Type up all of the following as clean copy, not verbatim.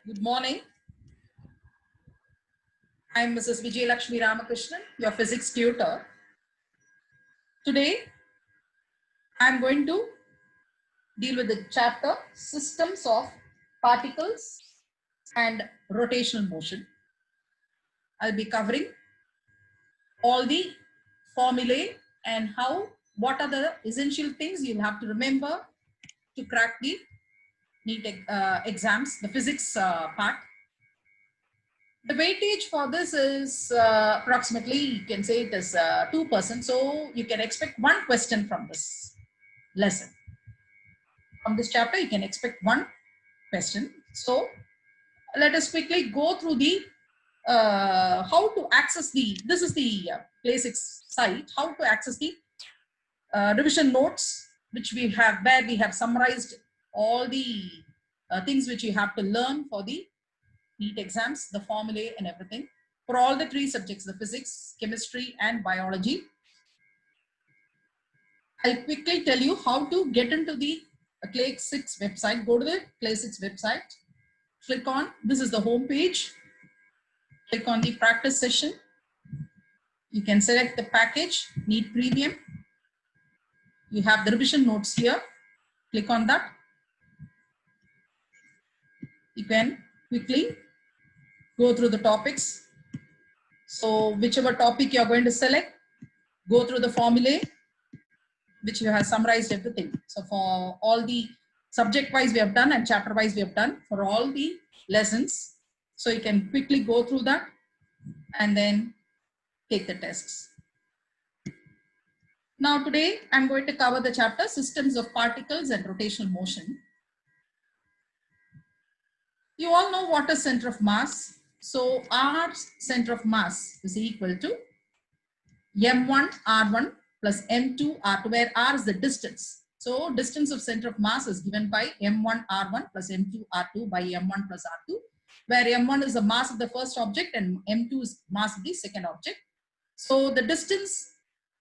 Good morning. I'm Mrs. Vijay Lakshmi Ramakrishnan, your physics tutor. Today, I'm going to deal with the chapter Systems of Particles and Rotational Motion. I'll be covering all the formulae and what are the essential things you'll have to remember to crack the NEET exams, the physics part. The weightage for this is approximately, you can say it is 2%. So you can expect one question from this lesson. From this chapter, you can expect one question. So let us quickly go through the how to access this is the Play6 site, how to access the revision notes, which we have, where we have summarized all the things which you have to learn for the NEET exams, the formulae and everything for all the three subjects, the physics, chemistry and biology. I'll quickly tell you how to get into the Play6 website. Go to the Play6 website, click on, this is the home page, click on the practice session. You can select the package, NEET Premium. You have the revision notes here, click on that. You can quickly go through the topics. So whichever topic you're going to select, go through the formulae, which you have summarized everything. So for all the subject wise we have done and chapter wise we have done for all the lessons. So you can quickly go through that and then take the tests. Now today I'm going to cover the chapter Systems of Particles and Rotational Motion. You all know what is center of mass. So R center of mass is equal to M1 R1 plus M2 R2, where R is the distance. So distance of center of mass is given by M1 R1 plus M2 R2 by M1 plus R2, where M1 is the mass of the first object and M2 is mass of the second object. So the distance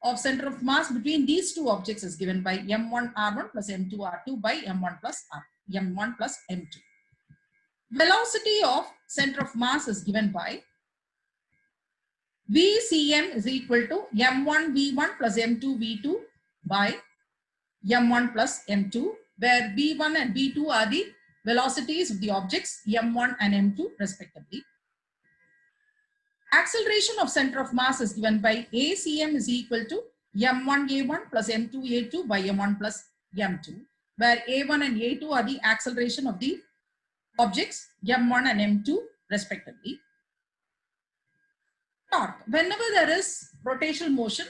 of center of mass between these two objects is given by M1 R1 plus M2 R2 by M1 plus M2. Velocity of center of mass is given by VCM is equal to M1 V1 plus M2 V2 by M1 plus M2, where V1 and V2 are the velocities of the objects M1 and M2 respectively. Acceleration of center of mass is given by ACM is equal to M1 A1 plus M2 A2 by M1 plus M2, where A1 and A2 are the acceleration of the objects M1 and M2 respectively. Torque. Whenever there is rotational motion,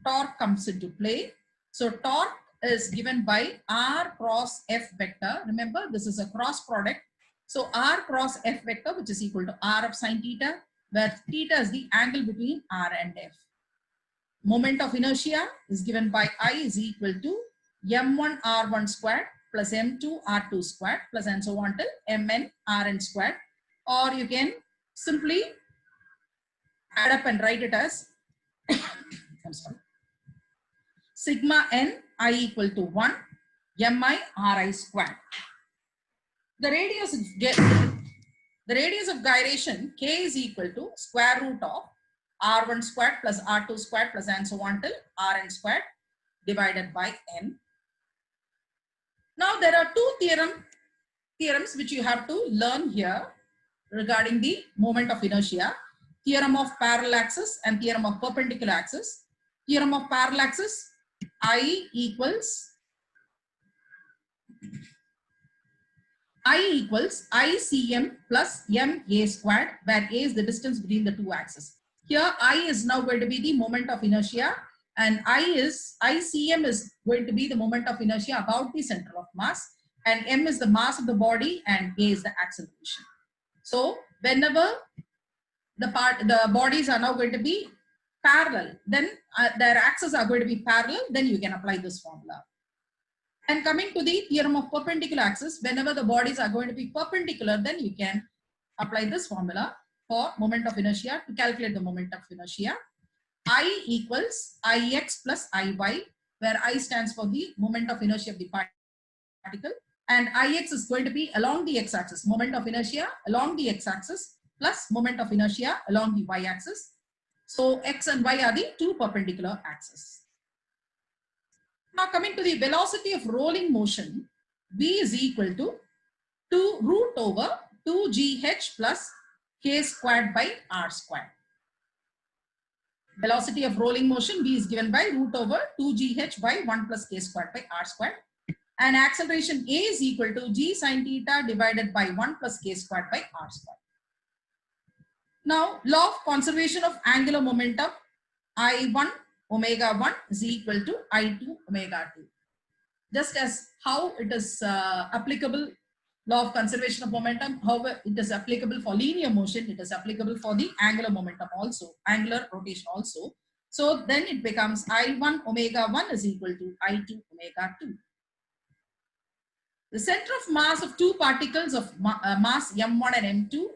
torque comes into play. So torque is given by R cross F vector. Remember, this is a cross product. So R cross F vector, which is equal to R of sine theta, where theta is the angle between R and F. Moment of inertia is given by I is equal to M1 R1 squared plus M2 R2 squared plus and so on till Mn Rn squared. Or you can simply add up and write it as I'm sorry, sigma n I equal to 1 mi ri squared. The radius of gyration k is equal to square root of r1 squared plus r2 squared plus and so on till rn squared divided by n. Now there are two theorems which you have to learn here regarding the moment of inertia. Theorem of parallel axis and theorem of perpendicular axis. Theorem of parallel axis, I equals ICM plus MA squared, where A is the distance between the two axes. Here I is now going to be the moment of inertia and ICM is going to be the moment of inertia about the center of mass, and M is the mass of the body and A is the acceleration. So whenever the bodies are now going to be parallel, then their axes are going to be parallel, then you can apply this formula. And coming to the theorem of perpendicular axis, whenever the bodies are going to be perpendicular, then you can apply this formula for moment of inertia to calculate the moment of inertia. I equals Ix plus Iy, where I stands for the moment of inertia of the particle and Ix is going to be along the x-axis, moment of inertia along the x-axis plus moment of inertia along the y-axis. So x and y are the two perpendicular axes. Now coming to the velocity of rolling motion, v is equal to 2 root over 2gh plus k squared by r squared. Velocity of rolling motion v is given by root over 2gh by 1 plus k squared by r squared. And acceleration a is equal to g sine theta divided by 1 plus k squared by r squared. Now, law of conservation of angular momentum, I1 omega 1 is equal to I2 omega 2. Just as how it is applicable, law of conservation of momentum, however it is applicable for linear motion, it is applicable for the angular momentum also, angular rotation also. So then it becomes I1 omega 1 is equal to I2 omega 2. The center of mass of two particles of mass m1 and m2,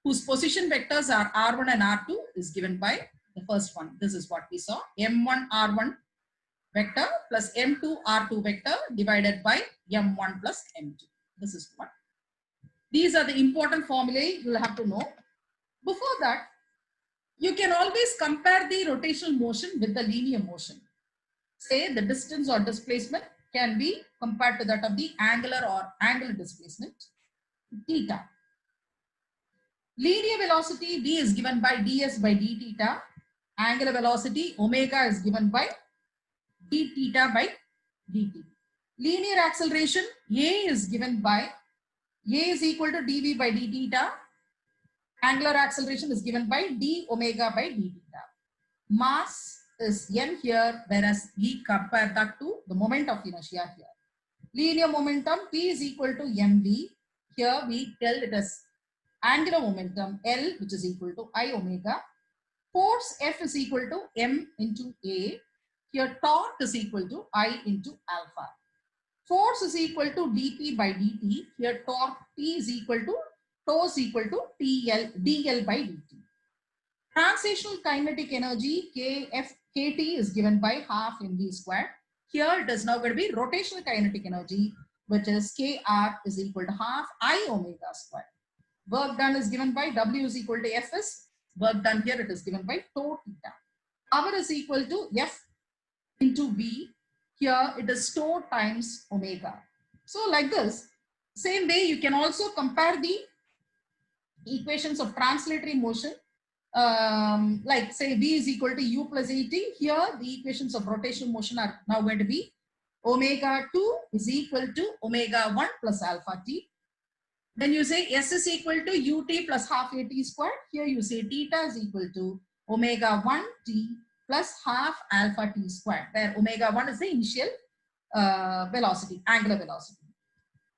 whose position vectors are r1 and r2, is given by the first one. This is what we saw, m1 r1 vector plus m2 r2 vector divided by m1 plus m2. This is what. These are the important formulae you will have to know. Before that, you can always compare the rotational motion with the linear motion. Say the distance or displacement can be compared to that of the angular or angular displacement, theta. Linear velocity v is given by ds by d theta. Angular velocity omega is given by d theta by dt. Linear acceleration a is given by a is equal to dv by d theta. Angular acceleration is given by d omega by d theta. Mass is m here, whereas we compare that to the moment of inertia here. Linear momentum p is equal to mv. Here we tell it as angular momentum L, which is equal to I omega. Force F is equal to m into a. Here torque is equal to I into alpha. Force is equal to dp by dt. Here torque T is equal to tau is equal to dl by dt. Translational kinetic energy kt is given by half mv squared. Here it is now going to be rotational kinetic energy, which is kr is equal to half I omega squared. Work done is given by W is equal to Fs. Work done here, it is given by tau theta. Power is equal to F into V. Here it is tau times omega. So like this, same way you can also compare the equations of translatory motion. Like say V is equal to U plus AT. Here the equations of rotational motion are now going to be omega 2 is equal to omega 1 plus alpha t. Then you say S is equal to ut plus half at squared. Here you say theta is equal to omega 1 t plus half alpha t squared, where omega 1 is the initial velocity, angular velocity.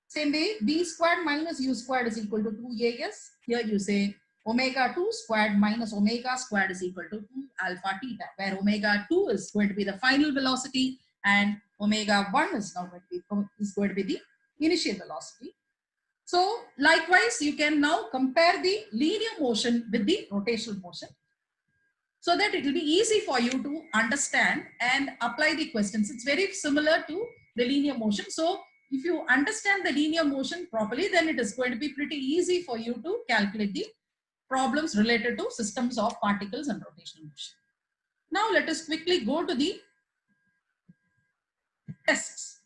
Same way, v squared minus u squared is equal to 2as. Here you say omega 2 squared minus omega squared is equal to 2 alpha theta, where omega 2 is going to be the final velocity and omega 1 is now going to be the initial velocity. So likewise, you can now compare the linear motion with the rotational motion, so that it will be easy for you to understand and apply the questions. It's very similar to the linear motion. So if you understand the linear motion properly, then it is going to be pretty easy for you to calculate the problems related to systems of particles and rotational motion. Now let us quickly go to the tests.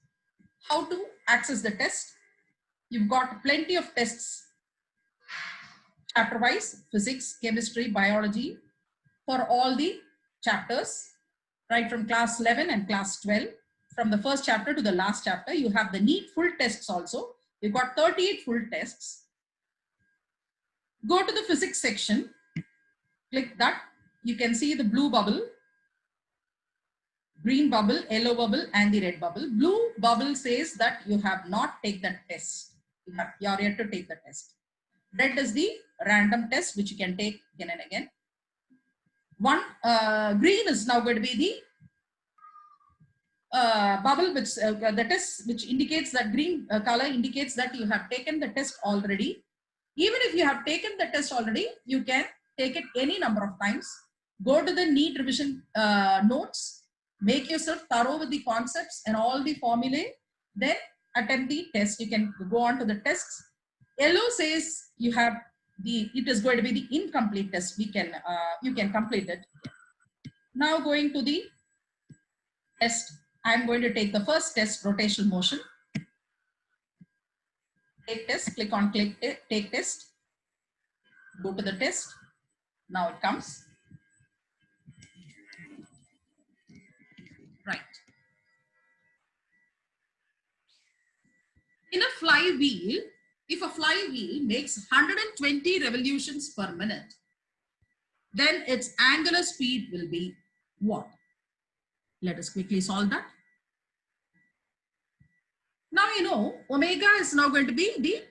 How to access the test? You've got plenty of tests, chapter wise, physics, chemistry, biology, for all the chapters, right from class 11 and class 12. From the first chapter to the last chapter, you have the NEET full tests also. You've got 38 full tests. Go to the physics section, click that. You can see the blue bubble, green bubble, yellow bubble, and the red bubble. Blue bubble says that you have not taken the test. You are yet to take the test. Red is the random test which you can take again and again. Green is now going to be the bubble which the test which indicates that green color indicates that you have taken the test already. Even if you have taken the test already, you can take it any number of times. Go to the NEET revision notes, make yourself thorough with the concepts and all the formulae, then attempt the test. You can go on to the tests. Yellow says you have it is going to be the incomplete test. You can complete it. Now going to the test. I'm going to take the first test, rotational motion. Take test, click on take test. Go to the test. Now it comes. Right. In a flywheel, if a flywheel makes 120 revolutions per minute, then its angular speed will be what? Let us quickly solve that. Now you know omega is now going to be the,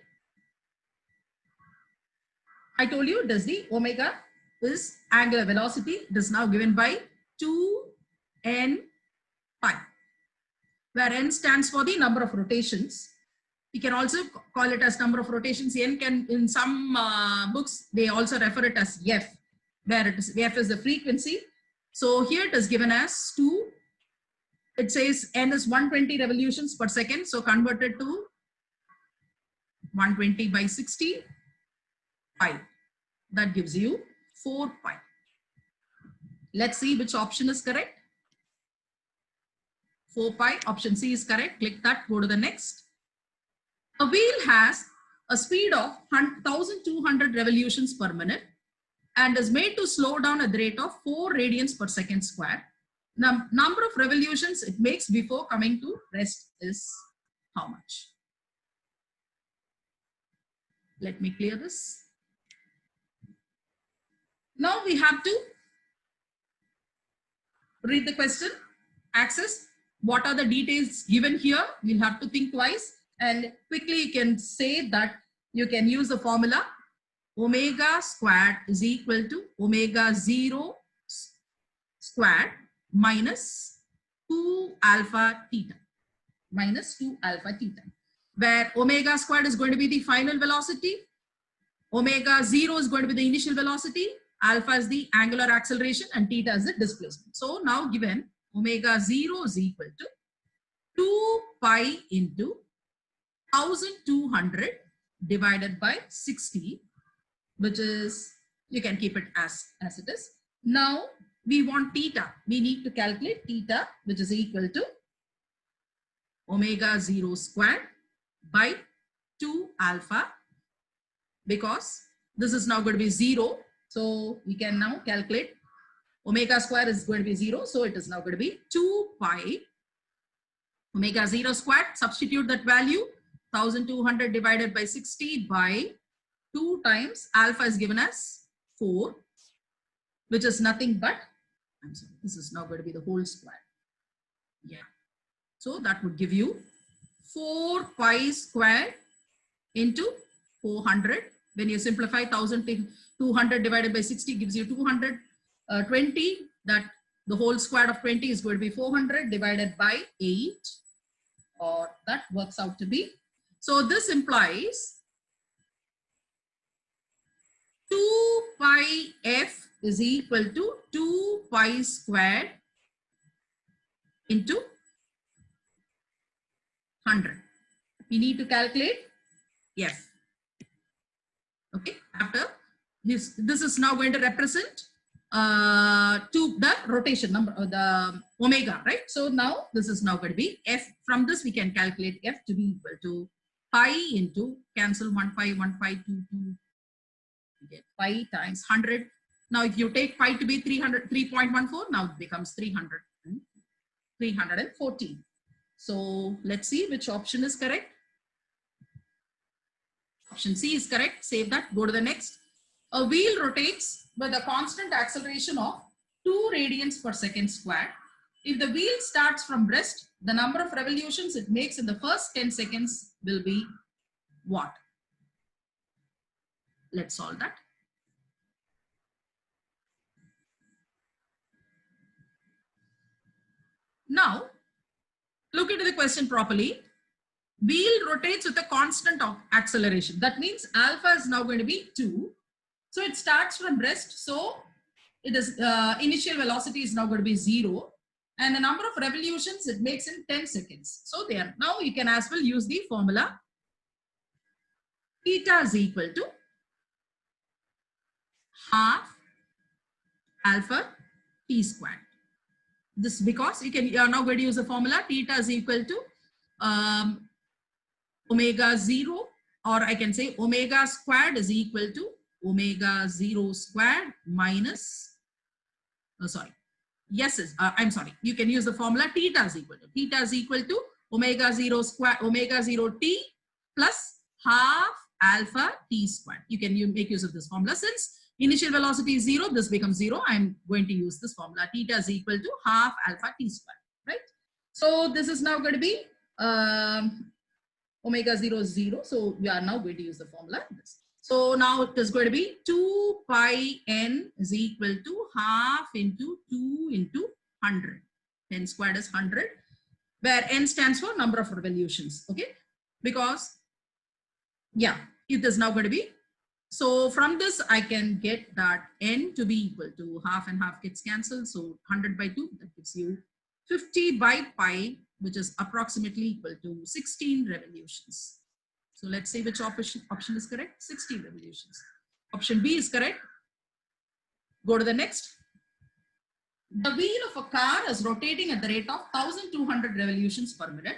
I told you it is the omega is angular velocity. It is now given by 2n pi, where n stands for the number of rotations. You can also call it as number of rotations. N can, in some books, they also refer it as f, where it is, f is the frequency. So here it is given as 2. It says n is 120 revolutions per second. So converted to 120 by 60 pi. That gives you 4 pi. Let's see which option is correct. 4 pi. Option C is correct. Click that. Go to the next. A wheel has a speed of 1200 revolutions per minute and is made to slow down at the rate of 4 radians per second square. Number of revolutions it makes before coming to rest is how much? Let me clear this. Now we have to read the question, access. What are the details given here? We'll have to think twice. And quickly you can say that you can use the formula omega squared is equal to omega 0 squared minus 2 alpha theta, minus 2 alpha theta, where omega squared is going to be the final velocity, omega 0 is going to be the initial velocity, alpha is the angular acceleration, and theta is the displacement. So now given omega 0 is equal to 2 pi into 1200 divided by 60, which is, you can keep it as it is. Now we want theta. We need to calculate theta, which is equal to omega 0 squared by 2 alpha, because this is now going to be 0. So we can now calculate omega square is going to be 0. So it is now going to be 2 pi omega 0 squared. Substitute that value, 1200 divided by 60 by 2 times alpha is given as 4, which is nothing but, I'm sorry, this is now going to be the whole square. Yeah. So that would give you 4 pi squared into 400. When you simplify 1200 divided by 60 gives you 220. That the whole square of 20 is going to be 400 divided by 8, or that works out to be. So this implies 2 pi f is equal to 2 pi squared into 100. We need to calculate f. Okay, after this is now going to represent to the rotation number, the omega, right? So now this is now going to be f. From this we can calculate f to be equal to pi into, cancel 1 pi, 2, 2, you get pi times 100. Now if you take pi to be 3.14, now it becomes 314. So let's see which option is correct. Option C is correct. Save that. Go to the next. A wheel rotates with a constant acceleration of 2 radians per second squared. If the wheel starts from rest, the number of revolutions it makes in the first 10 seconds will be what? Let's solve that. Now, look into the question properly. Wheel rotates with a constant of acceleration. That means alpha is now going to be 2. So it starts from rest. So it is initial velocity is now going to be 0. and the number of revolutions it makes in 10 seconds. So there, now you can as well use the formula theta is equal to half alpha t squared. This because you are now going to use the formula theta is equal to omega 0, or I can say omega squared is equal to omega 0 squared minus, I'm sorry, you can use the formula theta is equal to omega 0 square, omega 0 t plus half alpha t squared. You can make use of this formula. Since initial velocity is 0, this becomes 0. I'm going to use this formula. Theta is equal to half alpha t squared, right? So this is now going to be omega 0 is 0. So we are now going to use the formula. So now it is going to be 2 pi n is equal to half into 2 into 100. N squared is 100, where n stands for number of revolutions. Okay, because yeah, it is now going to be. So from this, I can get that n to be equal to half and half gets cancelled. So 100 by 2, that gives you 50 by pi, which is approximately equal to 16 revolutions. So let's say which option is correct. 16 revolutions. Option B is correct. Go to the next. The wheel of a car is rotating at the rate of 1200 revolutions per minute.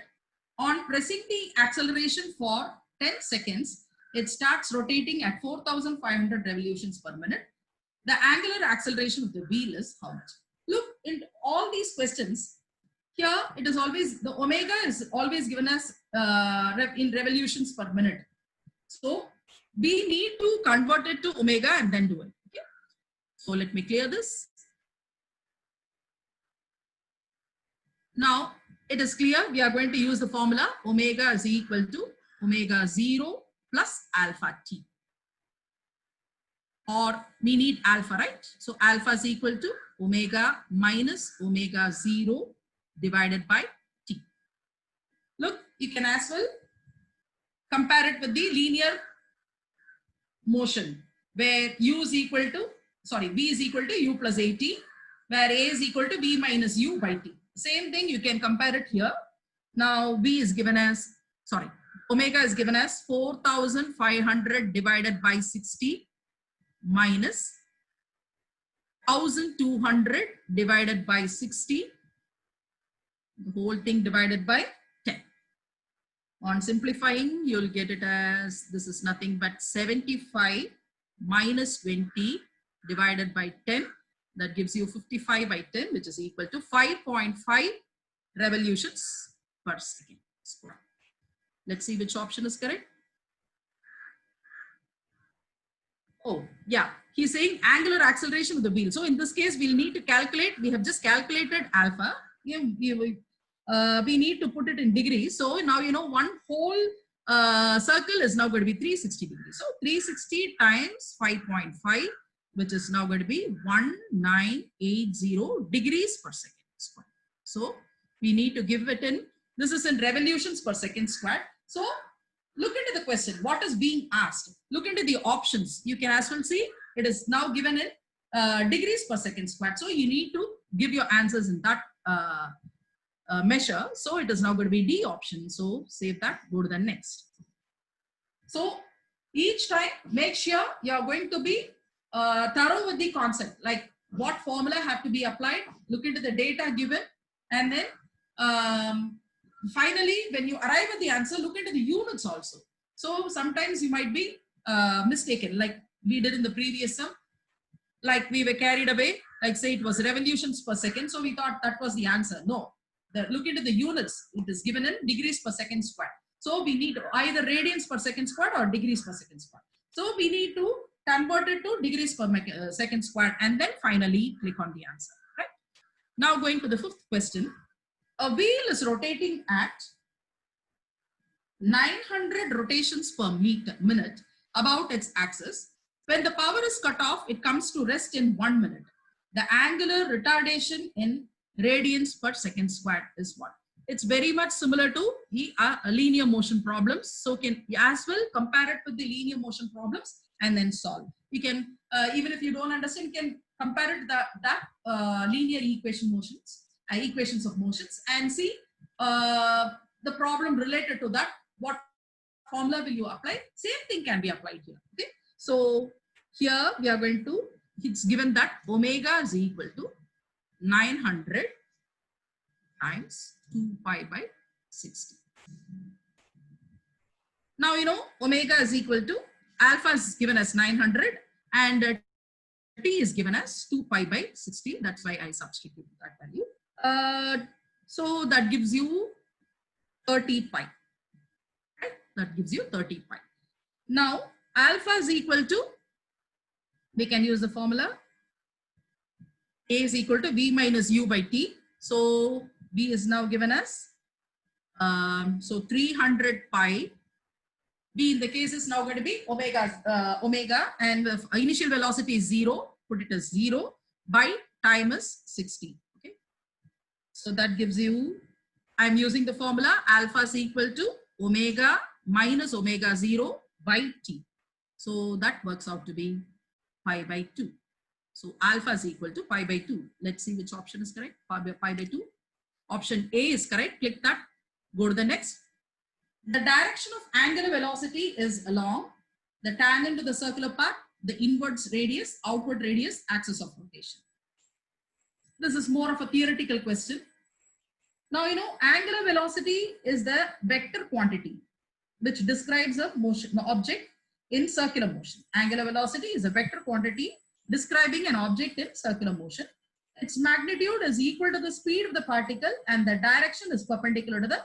On pressing the acceleration for 10 seconds, it starts rotating at 4500 revolutions per minute. The angular acceleration of the wheel is how much? Look, in all these questions, here it is always, the omega is always given as in revolutions per minute. So we need to convert it to omega and then do it. Okay? So let me clear this. Now it is clear, we are going to use the formula omega is equal to omega 0 plus alpha t. Or we need alpha, right? So alpha is equal to omega minus omega 0 divided by t. Look, you can as well compare it with the linear motion, where v is equal to u plus at, where a is equal to v minus u by t. Same thing, you can compare it here. Now v is given as, omega is given as 4500 divided by 60 minus 1200 divided by 60, the whole thing divided by 10. On simplifying, you'll get it as, this is nothing but 75 minus 20 divided by 10. That gives you 55 by 10, which is equal to 5.5 revolutions per second. Let's see which option is correct. Oh, yeah. He's saying angular acceleration of the wheel. So in this case, we'll need to calculate. We have just calculated alpha. We need to put it in degrees. So now, one whole circle is now going to be 360 degrees. So 360 times 5.5, which is now going to be 1980 degrees per second squared. So we need to give it in, this is in revolutions per second squared. So look into the question, what is being asked? Look into the options. You can as well see it is now given in degrees per second squared. So you need to give your answers in that measure. So it is now going to be D option. So save that, go to the next. So each time make sure you are going to be thorough with the concept, like what formula have to be applied, look into the data given, and then finally when you arrive at the answer, look into the units also. So sometimes you might be mistaken, like we did in the previous sum, like we were carried away, like say it was revolutions per second, so we thought that was the answer. No, look into the units, it is given in degrees per second squared. So we need either radians per second squared or degrees per second squared. So we need to convert it to degrees per second squared and then finally click on the answer, right? Now going to the fifth question. A wheel is rotating at 900 rotations per minute about its axis. When the power is cut off, it comes to rest in 1 minute. The angular retardation in radians per second squared is what? It's very much similar to the linear motion problems. So can as well compare it with the linear motion problems and then solve. You can, even if you don't understand, you can compare it to that linear equation motions. equations of motions and see the problem related to that. What formula will you apply? Same thing can be applied here. Okay. So here we are going to, it's given that omega is equal to 900 times 2 pi by 60. Now, you know, omega is equal to, alpha is given as 900 and t is given as 2 pi by 60. That's why I substitute that value. So that gives you 30 pi. Right? That gives you 30 pi. Now, alpha is equal to, we can use the formula. A is equal to V minus U by T. So V is now given as, so 300 pi. V in the case is now going to be omega and the initial velocity is 0, put it as 0 by time is 60. Okay. So that gives you, I'm using the formula alpha is equal to omega minus omega 0 by T. So that works out to be pi by 2. So alpha is equal to pi by 2. Let's see which option is correct. Pi by 2. Option A is correct. Click that. Go to the next. The direction of angular velocity is along the tangent to the circular path, the inwards radius, outward radius, axis of rotation. This is more of a theoretical question. Now, you know, angular velocity is the vector quantity which describes a motion, the object in circular motion. Angular velocity is a vector quantity describing an object in circular motion. Its magnitude is equal to the speed of the particle and the direction is perpendicular to the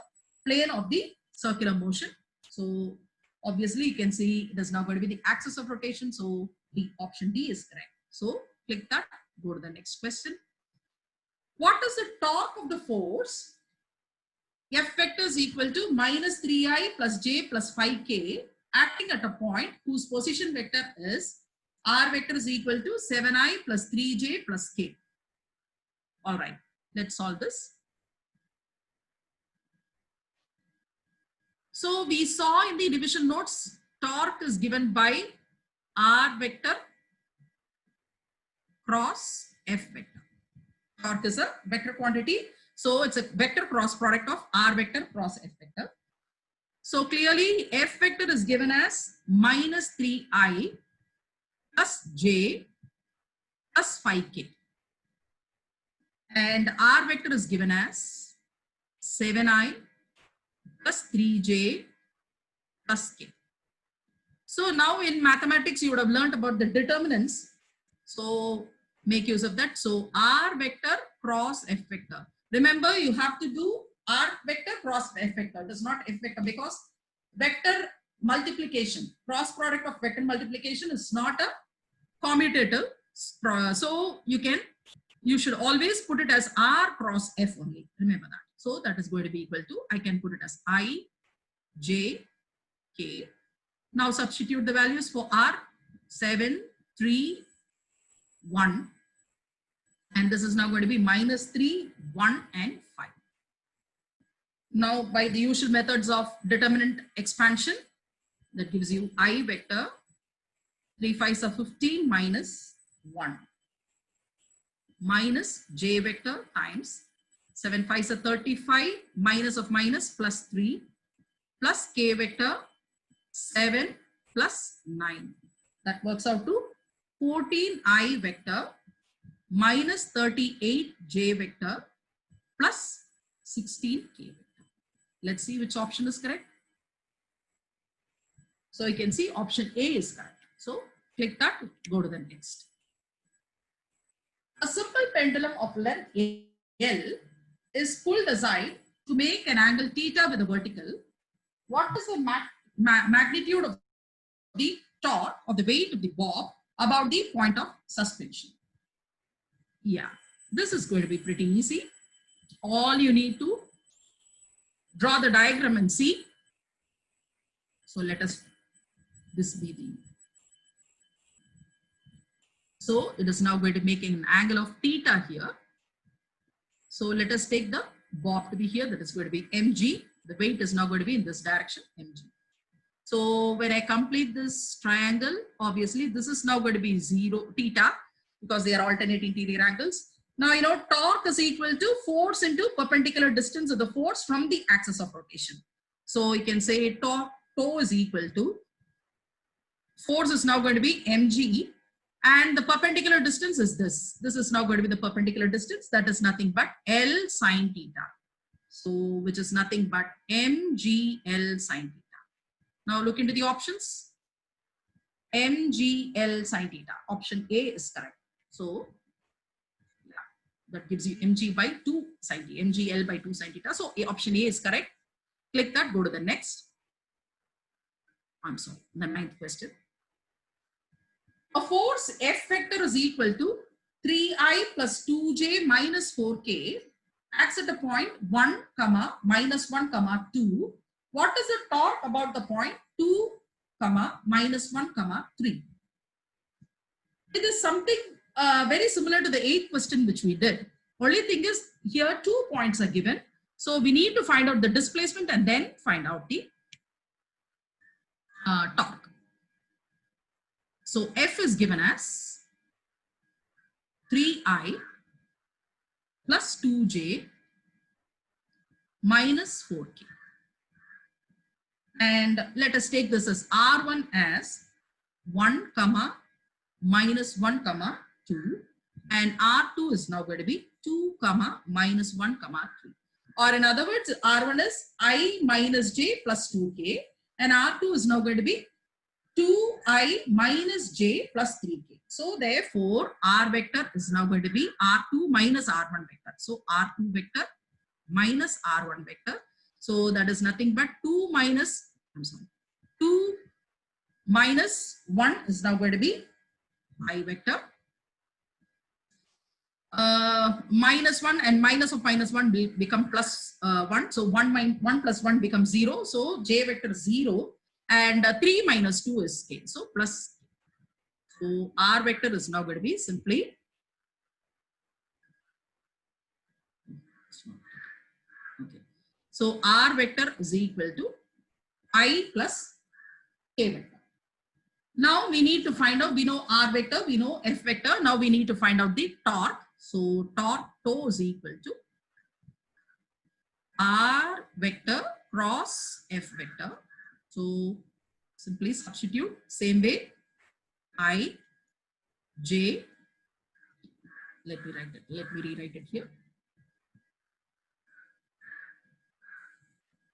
plane of the circular motion. So obviously you can see it is now going to be the axis of rotation. So the option D is correct. So click that, go to the next question. What is the torque of the force? F vector is equal to minus 3i plus j plus 5k acting at a point whose position vector is r vector is equal to 7i plus 3j plus k. All right, let's solve this. So we saw in the division notes, torque is given by r vector cross f vector. Torque is a vector quantity. So it's a vector cross product of r vector cross f vector. So clearly f vector is given as minus 3i plus j plus 5k. And r vector is given as 7i plus 3j plus k. So now in mathematics, you would have learned about the determinants. So make use of that. So r vector cross f vector. Remember, you have to do r vector cross f vector. It is not f vector because vector multiplication, cross product of vector multiplication is not a commutative. So you should always put it as r cross f only. Remember that. So that is going to be equal to, I can put it as I, j, k. Now substitute the values for r, 7, 3, 1. And this is now going to be minus 3, 1 and 5. Now by the usual methods of determinant expansion, that gives you I vector, 3 5s are 15 minus 1. Minus j vector times 7 5s are 35 minus of minus plus 3 plus k vector 7 plus 9. That works out to 14i vector minus 38 j vector plus 16 k vector. Let's see which option is correct. So you can see option A is correct. So click that, go to the next. A simple pendulum of length L is pulled aside to make an angle theta with a vertical. What is the magnitude of the torque or the weight of the bob about the point of suspension? Yeah, this is going to be pretty easy. All you need to draw the diagram and see. So let us, this be the, so it is now going to make an angle of theta here. So let us take the bob to be here. That is going to be mg. The weight is now going to be in this direction, mg. So when I complete this triangle, obviously this is now going to be 0 theta because they are alternating interior angles. Now, torque is equal to force into perpendicular distance of the force from the axis of rotation. So you can say torque, tau is equal to, force is now going to be mg, and the perpendicular distance is this. This is now going to be the perpendicular distance. That is nothing but L sine theta. So, which is nothing but mgl sine theta. Now look into the options. mgl sine theta. Option A is correct. So, yeah, that gives you mg by 2 sine theta, mgl by 2 sine theta. So, option A is correct. Click that, go to the next. I'm sorry, the 9th question. A force F vector is equal to 3i plus 2j minus 4k acts at a point 1, minus 1, 2. What is the torque about the point 2, minus 1, 3? It is something very similar to the 8th question which we did. Only thing is here 2 points are given. So we need to find out the displacement and then find out the torque. So F is given as 3i plus 2j minus 4k. And let us take this as R1 as 1, minus 1, 2. And R2 is now going to be 2, minus 1, 3. Or in other words, R1 is I minus j plus 2k. And R2 is now going to be 2i minus j plus 3k. So therefore, R vector is now going to be R2 minus R1 vector. So R2 vector minus R1 vector. So that is nothing but 2 minus 1 is now going to be I vector. Minus 1 and minus of minus 1 will become plus 1. So 1 plus 1 becomes 0. So j vector is 0. And 3 minus 2 is k. So plus. So R vector is now going to be simply. Okay. So R vector is equal to I plus k vector. Now we need to find out, we know R vector, we know F vector. Now we need to find out the torque. So torque tau is equal to R vector cross F vector. So simply substitute same way. I, J, let me rewrite it here.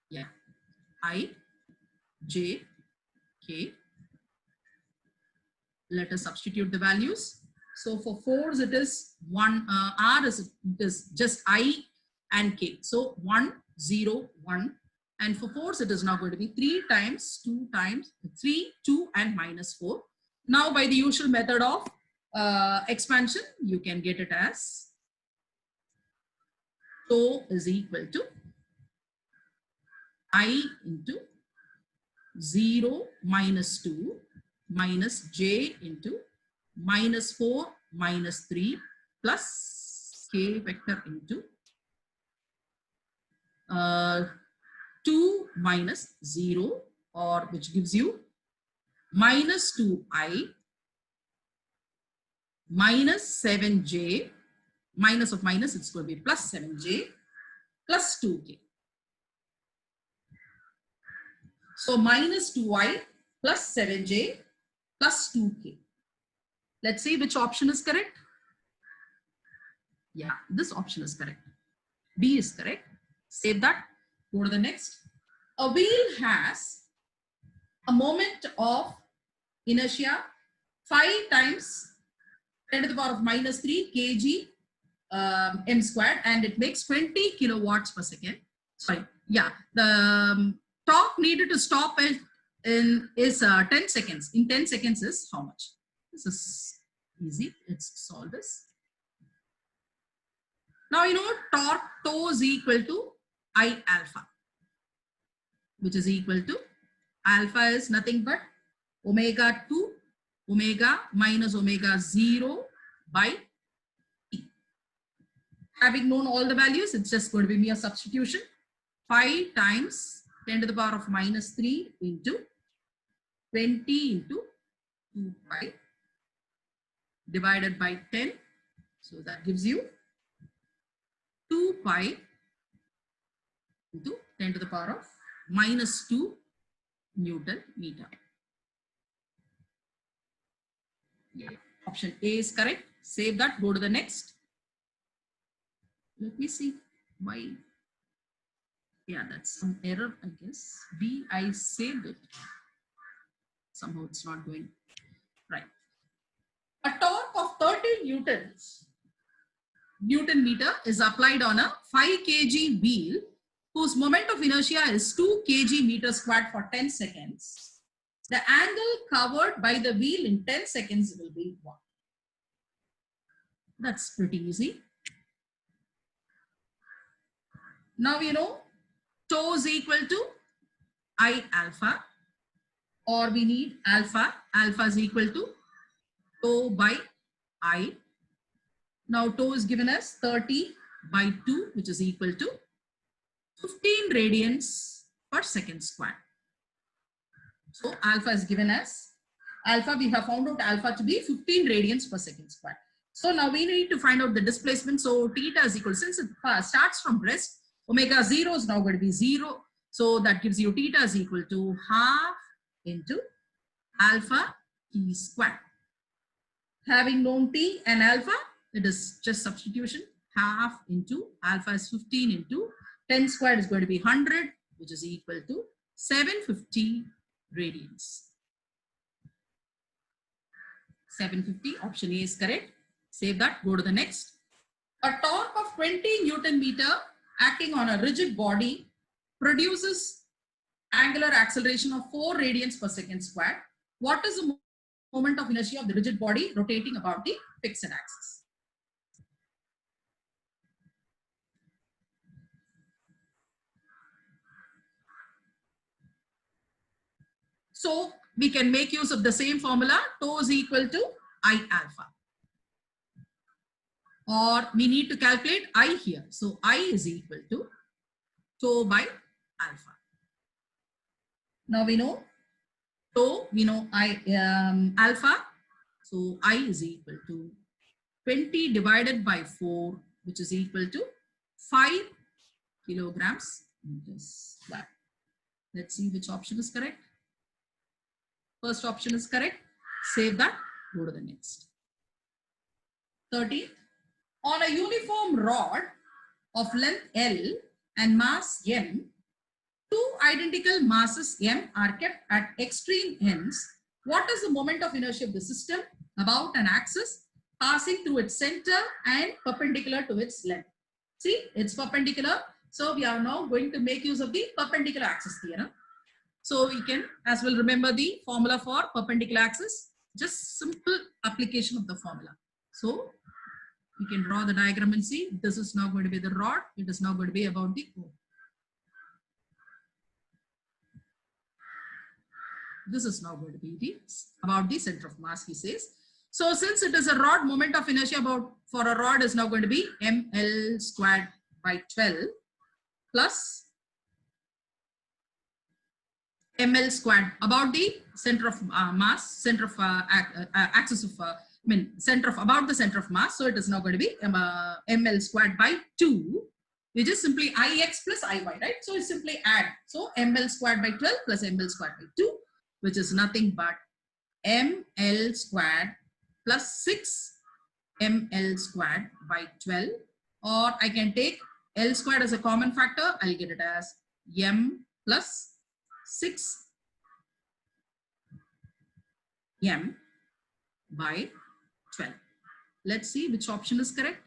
Yeah, I, J, K. Let us substitute the values. So for force it is 1, R is just I and K. So 1, 0, 1. And for force it is now going to be 3 times 2 times 3, 2 and minus 4. Now by the usual method of expansion, you can get it as tau is equal to I into 0 minus 2 minus j into minus 4 minus 3 plus k vector into 2 minus 0, or which gives you minus 2i minus 7j, minus of minus, it's going to be plus 7j plus 2k. So minus 2i plus 7j plus 2k. Let's see which option is correct. Yeah, this option is correct. B is correct. Save that. Go to the next. A wheel has a moment of inertia 5 times 10 to the power of minus 3 kg m squared, and it makes 20 kilowatts per second. Sorry, yeah, the torque needed to stop it is 10 seconds. In 10 seconds is how much? This is easy. Let's solve this. Now you know torque tau is equal to I alpha, which is equal to alpha is nothing but omega 2 omega minus omega 0 by t. Having known all the values, it's just going to be mere substitution. 5 times 10 to the power of minus 3 into 20 into 2 pi divided by 10. So that gives you 2 pi into 10 to the power of minus 2 Newton meter. Yeah. Option A is correct. Save that. Go to the next. Let me see why. Yeah, that's some error, I guess. B, I saved it. Somehow it's not going right. A torque of 30 Newton meter is applied on a 5 kg wheel whose moment of inertia is 2 kg meter squared for 10 seconds. The angle covered by the wheel in 10 seconds will be what? That's pretty easy. Now you know tau is equal to I alpha, or we need alpha. Alpha is equal to tau by I. Now tau is given as 30 by 2, which is equal to 15 radians per second squared. So alpha is given as alpha. We have found out alpha to be 15 radians per second squared. So now we need to find out the displacement. So theta is equal, since it starts from rest, omega 0 is now going to be 0. So that gives you theta is equal to half into alpha t squared. Having known t and alpha, it is just substitution. Half into alpha is 15 into 10 squared is going to be 100, which is equal to 750 radians. 750, option A is correct. Save that, go to the next. A torque of 20 Newton meter acting on a rigid body produces angular acceleration of 4 radians per second squared. What is the moment of inertia of the rigid body rotating about the fixed axis? So we can make use of the same formula. Tau is equal to I alpha. Or we need to calculate I here. So I is equal to tau by alpha. Now we know tau, we know I alpha. So I is equal to 20 divided by 4, which is equal to 5 kilograms meters squared. Let's see which option is correct. First option is correct. Save that. Go to the next. 13th. On a uniform rod of length L and mass M, two identical masses M are kept at extreme ends. What is the moment of inertia of the system about an axis passing through its center and perpendicular to its length? See, it's perpendicular. So we are now going to make use of the perpendicular axis theorem. So we can as well remember the formula for perpendicular axis, just simple application of the formula. So we can draw the diagram and see this is now going to be the rod. It is now going to be about the O. This is now going to be about the center of mass, he says. So since it is a rod, moment of inertia for a rod is now going to be ml squared by 12 plus ml squared about the center of mass, center of axis of center of about the center of mass. So it is now going to be ml squared by 2, which is simply ix plus iy, right? So it's simply add. So ml squared by 12 plus ml squared by 2, which is nothing but ml squared plus 6 ml squared by 12, or I can take L squared as a common factor. I'll get it as m plus 6 m by 12. Let's see which option is correct.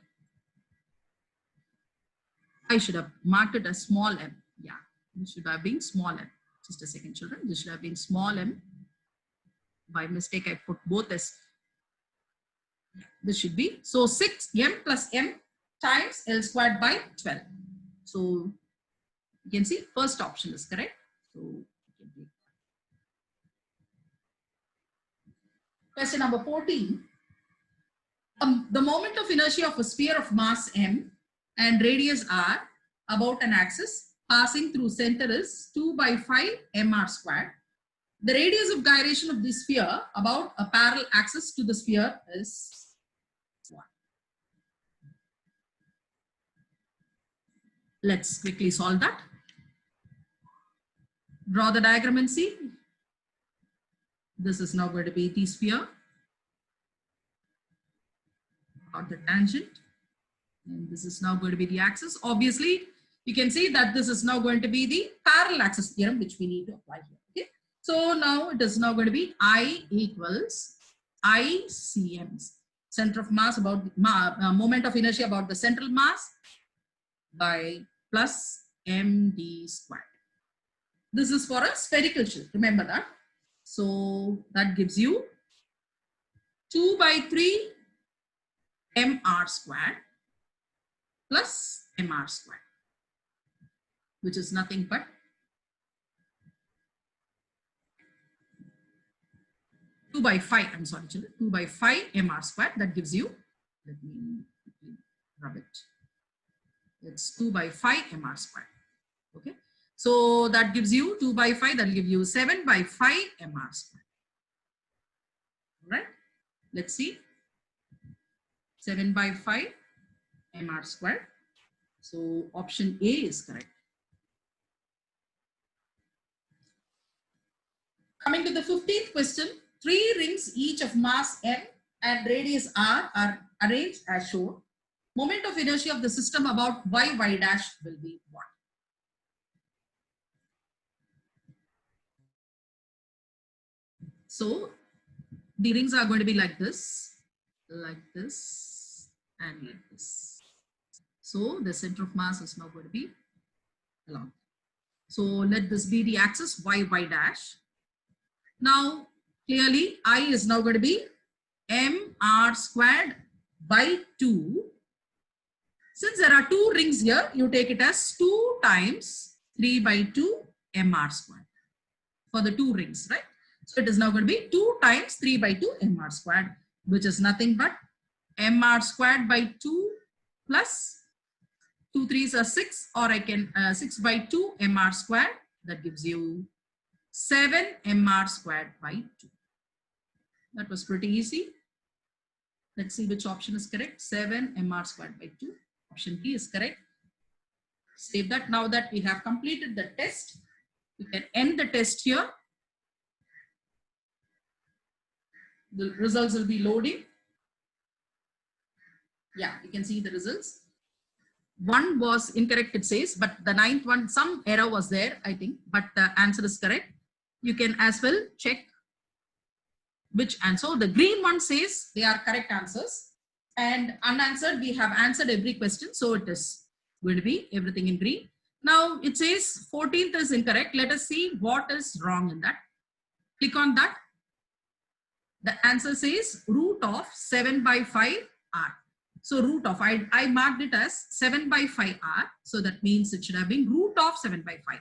I should have marked it as small m. Yeah, this should have been small m. Just a second, children. This should have been small m. By mistake, I put both as. This should be. So 6m plus m times L squared by 12. So you can see first option is correct. So question number 14. The moment of inertia of a sphere of mass m and radius r about an axis passing through center is 2 by 5 mr squared. The radius of gyration of the sphere about a parallel axis to the sphere is 1. Let's quickly solve that. Draw the diagram and see. This is now going to be the sphere or the tangent. And this is now going to be the axis. Obviously, you can see that this is now going to be the parallel axis theorem, which we need to apply here. Okay. So now it is now going to be I equals ICM, center of mass about moment of inertia about the central mass, by plus md squared. This is for a spherical shell. Remember that. So that gives you 2 by 3 mr squared plus mr squared, which is nothing but 2 by 5. I'm sorry, children. 2 by 5 mr squared. That gives you, let me rub it. It's 2 by 5 mr squared. Okay. So that gives you 2 by 5. That will give you 7 by 5 mr squared. All right. Let's see. 7 by 5 mr squared. So option A is correct. Coming to the 15th question, 3 rings each of mass m and radius r are arranged as shown. Moment of inertia of the system about y dash will be what? So the rings are going to be like this, and like this. So the center of mass is now going to be along. So let this be the axis y dash. Now clearly I is now going to be mr squared by 2. Since there are 2 rings here, you take it as 2 times 3 by 2 mr squared for the 2 rings, right? So it is now going to be 2 times 3 by 2 mr squared, which is nothing but mr squared by 2 plus 2 3s are 6, or I can 6 by 2 mr squared. That gives you 7 mr squared by 2. That was pretty easy. Let's see which option is correct. 7 mr squared by 2. Option B is correct. Save that. Now that we have completed the test, you can end the test here. The results will be loading. Yeah, you can see the results. 1 was incorrect, it says, but the 9th one, some error was there, I think, but the answer is correct. You can as well check which answer. The green one says they are correct answers, and unanswered, we have answered every question. So it is going to be everything in green. Now it says 14th is incorrect. Let us see what is wrong in that. Click on that. The answer says root of 7 by 5 r. So root of, I marked it as 7 by 5 r. So that means it should have been root of 7 by 5 r.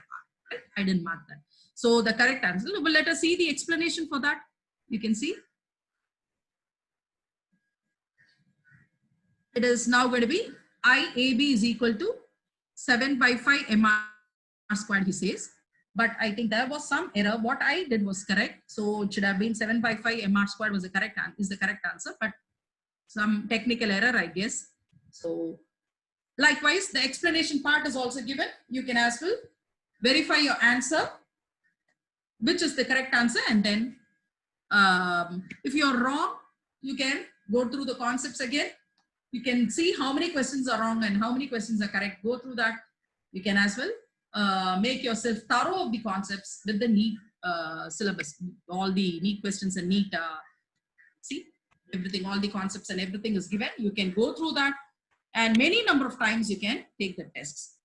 Right? I didn't mark that. So the correct answer, well, let us see the explanation for that. You can see it is now going to be IAB is equal to 7 by 5 mr squared, he says. But I think there was some error. What I did was correct. So it should have been 7 by 5 mr squared was the correct answer, but some technical error, I guess. So likewise, the explanation part is also given. You can as well verify your answer, which is the correct answer, and then if you're wrong, you can go through the concepts again. You can see how many questions are wrong and how many questions are correct. Go through that. You can as well make yourself thorough of the concepts with the NEET syllabus. All the NEET questions and NEET, see, everything, all the concepts and everything is given. You can go through that, and many number of times you can take the tests.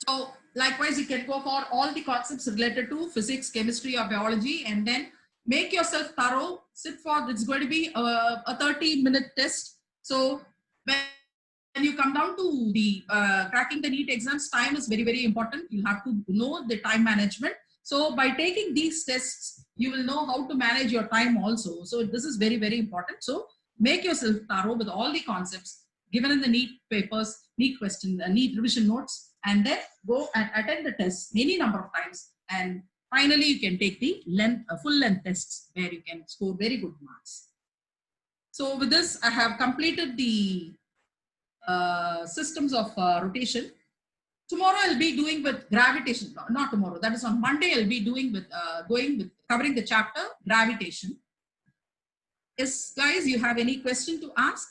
So likewise, you can go for all the concepts related to physics, chemistry, or biology, and then make yourself thorough. Sit for, it's going to be a 30-minute test. So when you come down to the cracking the NEET exams, time is very, very important. You have to know the time management. So by taking these tests, you will know how to manage your time also. So this is very, very important. So make yourself thorough with all the concepts given in the NEET papers, NEET question, NEET revision notes, and then go and attend the tests many number of times. And finally, you can take the full length tests where you can score very good marks. So with this, I have completed the systems of rotation. Tomorrow I'll be doing with gravitation. No, not tomorrow. That is on Monday. I'll be doing with covering the chapter gravitation. Yes, guys, you have any question to ask?